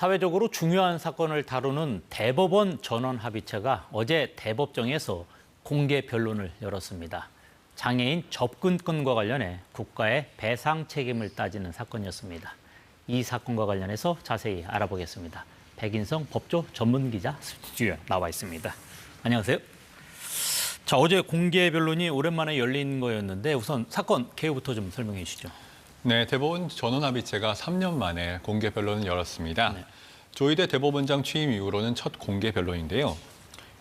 사회적으로 중요한 사건을 다루는 대법원 전원합의체가 어제 대법정에서 공개 변론을 열었습니다. 장애인 접근권과 관련해 국가의 배상 책임을 따지는 사건이었습니다. 이 사건과 관련해서 자세히 알아보겠습니다. 백인성 법조 전문기자 스튜디오에 나와 있습니다. 안녕하세요. 자, 어제 공개 변론이 오랜만에 열린 거였는데 우선 사건 개요부터 좀 설명해 주시죠. 네, 대법원 전원합의체가 3년 만에 공개 변론을 열었습니다. 네. 조희대 대법원장 취임 이후로는 첫 공개 변론인데요.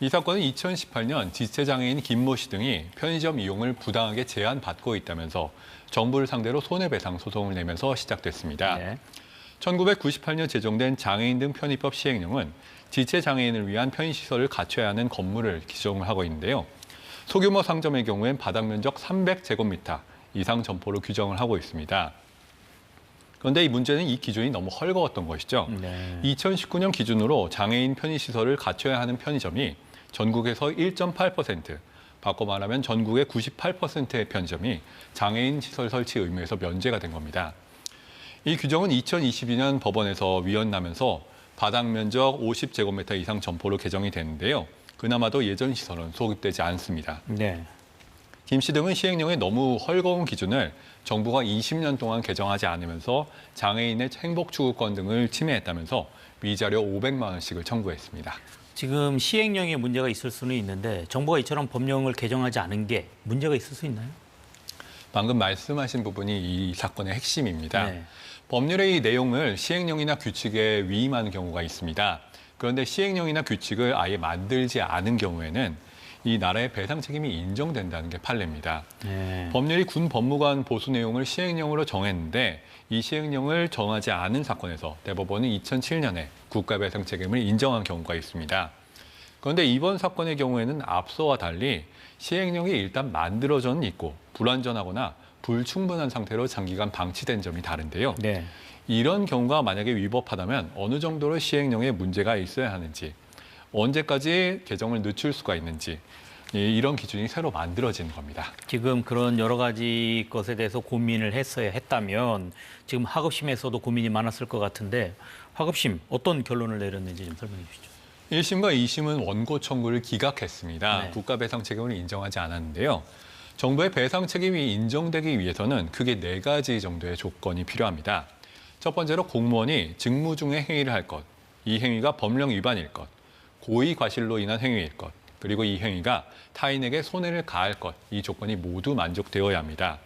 이 사건은 2018년 지체장애인 김모 씨 등이 편의점 이용을 부당하게 제한받고 있다면서 정부를 상대로 손해배상 소송을 내면서 시작됐습니다. 네. 1998년 제정된 장애인 등 편의법 시행령은 지체장애인을 위한 편의시설을 갖춰야 하는 건물을 규정을 하고 있는데요. 소규모 상점의 경우엔 바닥 면적 300제곱미터 이상 점포로 규정을 하고 있습니다. 그런데 이 문제는 이 기준이 너무 헐거웠던 것이죠. 네. 2019년 기준으로 장애인 편의시설을 갖춰야 하는 편의점이 전국에서 1.8%, 바꿔 말하면 전국의 98%의 편의점이 장애인 시설 설치 의무에서 면제가 된 겁니다. 이 규정은 2022년 법원에서 위헌나면서 바닥 면적 50제곱미터 이상 점포로 개정이 됐는데요. 그나마도 예전 시설은 소급되지 않습니다. 네. 김 씨 등은 시행령의 너무 헐거운 기준을 정부가 20년 동안 개정하지 않으면서 장애인의 행복추구권 등을 침해했다면서 위자료 500만 원씩을 청구했습니다. 지금 시행령에 문제가 있을 수는 있는데 정부가 이처럼 법령을 개정하지 않은 게 문제가 있을 수 있나요? 방금 말씀하신 부분이 이 사건의 핵심입니다. 네. 법률의 이 내용을 시행령이나 규칙에 위임하는 경우가 있습니다. 그런데 시행령이나 규칙을 아예 만들지 않은 경우에는 이 나라의 배상 책임이 인정된다는 게 판례입니다. 네. 법률이 군 법무관 보수 내용을 시행령으로 정했는데 이 시행령을 정하지 않은 사건에서 대법원은 2007년에 국가배상 책임을 인정한 경우가 있습니다. 그런데 이번 사건의 경우에는 앞서와 달리 시행령이 일단 만들어져는 있고 불완전하거나 불충분한 상태로 장기간 방치된 점이 다른데요. 네. 이런 경우가 만약에 위법하다면 어느 정도로 시행령에 문제가 있어야 하는지, 언제까지 개정을 늦출 수가 있는지 이런 기준이 새로 만들어지는 겁니다. 지금 그런 여러 가지 것에 대해서 고민을 했다면 지금 하급심에서도 고민이 많았을 것 같은데 하급심 어떤 결론을 내렸는지 좀 설명해 주시죠. 1심과 2심은 원고 청구를 기각했습니다. 네. 국가배상 책임을 인정하지 않았는데요. 정부의 배상 책임이 인정되기 위해서는 크게 4가지 정도의 조건이 필요합니다. 첫 번째로 공무원이 직무 중에 행위를 할 것, 이 행위가 법령 위반일 것, 고의 과실로 인한 행위일 것, 그리고 이 행위가 타인에게 손해를 가할 것, 이 조건이 모두 만족되어야 합니다.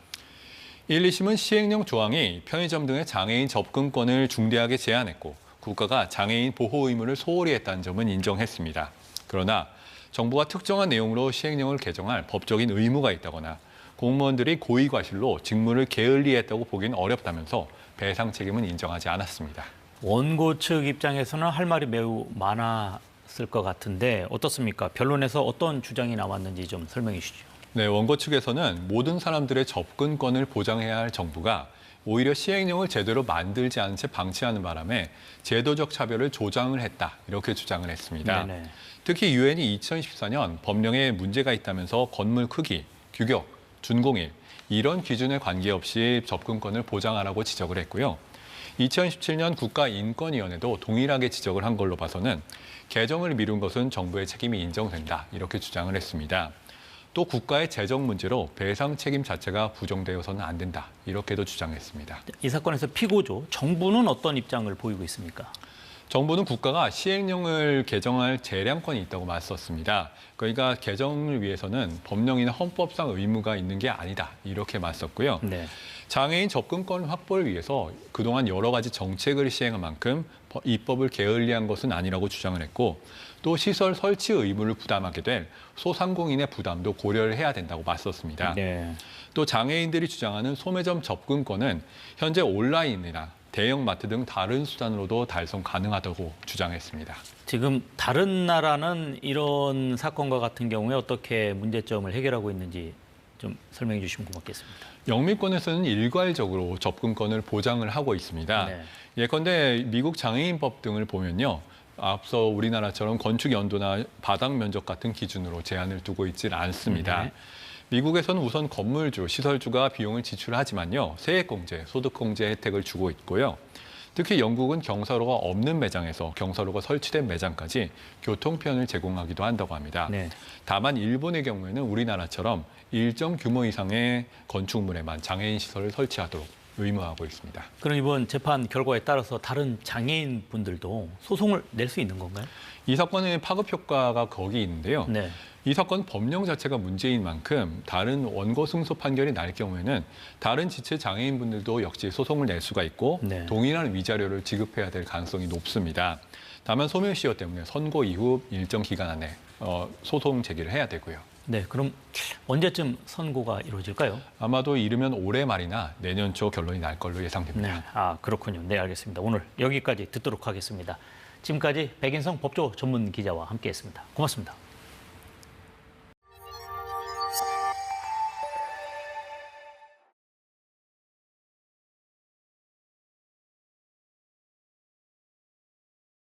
1, 2심은 시행령 조항이 편의점 등의 장애인 접근권을 중대하게 제한했고 국가가 장애인 보호 의무를 소홀히 했다는 점은 인정했습니다. 그러나 정부가 특정한 내용으로 시행령을 개정할 법적인 의무가 있다거나 공무원들이 고의 과실로 직무를 게을리했다고 보기는 어렵다면서 배상 책임은 인정하지 않았습니다. 원고 측 입장에서는 할 말이 매우 많았을 것 같은데 어떻습니까? 변론에서 어떤 주장이 나왔는지 좀 설명해 주시죠. 네, 원고 측에서는 모든 사람들의 접근권을 보장해야 할 정부가 오히려 시행령을 제대로 만들지 않은 채 방치하는 바람에 제도적 차별을 조장을 했다, 이렇게 주장을 했습니다. 네네. 특히 유엔이 2014년 법령에 문제가 있다면서 건물 크기, 규격, 준공일 이런 기준에 관계없이 접근권을 보장하라고 지적을 했고요. 2017년 국가인권위원회도 동일하게 지적을 한 걸로 봐서는 개정을 미룬 것은 정부의 책임이 인정된다, 이렇게 주장을 했습니다. 또 국가의 재정 문제로 배상 책임 자체가 부정되어서는 안 된다, 이렇게도 주장했습니다. 이 사건에서 피고죠. 정부는 어떤 입장을 보이고 있습니까? 정부는 국가가 시행령을 개정할 재량권이 있다고 맞섰습니다. 그러니까 개정을 위해서는 법령이나 헌법상 의무가 있는 게 아니다, 이렇게 맞섰고요. 네. 장애인 접근권 확보를 위해서 그동안 여러 가지 정책을 시행한 만큼 입법을 게을리한 것은 아니라고 주장을 했고 또 시설 설치 의무를 부담하게 될 소상공인의 부담도 고려를 해야 된다고 맞섰습니다. 네. 또 장애인들이 주장하는 소매점 접근권은 현재 온라인이나 대형마트 등 다른 수단으로도 달성 가능하다고 주장했습니다. 지금 다른 나라는 이런 사건과 같은 경우에 어떻게 문제점을 해결하고 있는지 좀 설명해 주시면 고맙겠습니다. 영미권에서는 일괄적으로 접근권을 보장을 하고 있습니다. 네. 예컨대 미국 장애인법 등을 보면요. 앞서 우리나라처럼 건축 연도나 바닥 면적 같은 기준으로 제한을 두고 있지는 않습니다. 네. 미국에서는 우선 건물주, 시설주가 비용을 지출하지만요. 세액공제, 소득공제 혜택을 주고 있고요. 특히 영국은 경사로가 없는 매장에서 경사로가 설치된 매장까지 교통편을 제공하기도 한다고 합니다. 네. 다만 일본의 경우에는 우리나라처럼 일정 규모 이상의 건축물에만 장애인 시설을 설치하도록 의무화하고 있습니다. 그럼 이번 재판 결과에 따라서 다른 장애인 분들도 소송을 낼 수 있는 건가요? 이 사건의 파급 효과가 거기 있는데요. 네. 이 사건 법령 자체가 문제인 만큼 다른 원고 승소 판결이 날 경우에는 다른 지체 장애인분들도 역시 소송을 낼 수가 있고 네. 동일한 위자료를 지급해야 될 가능성이 높습니다. 다만 소멸시효 때문에 선고 이후 일정 기간 안에 소송 제기를 해야 되고요. 네, 그럼 언제쯤 선고가 이루어질까요? 아마도 이르면 올해 말이나 내년 초 결론이 날 걸로 예상됩니다. 네, 그렇군요. 네, 알겠습니다. 오늘 여기까지 듣도록 하겠습니다. 지금까지 백인성 법조 전문 기자와 함께했습니다. 고맙습니다.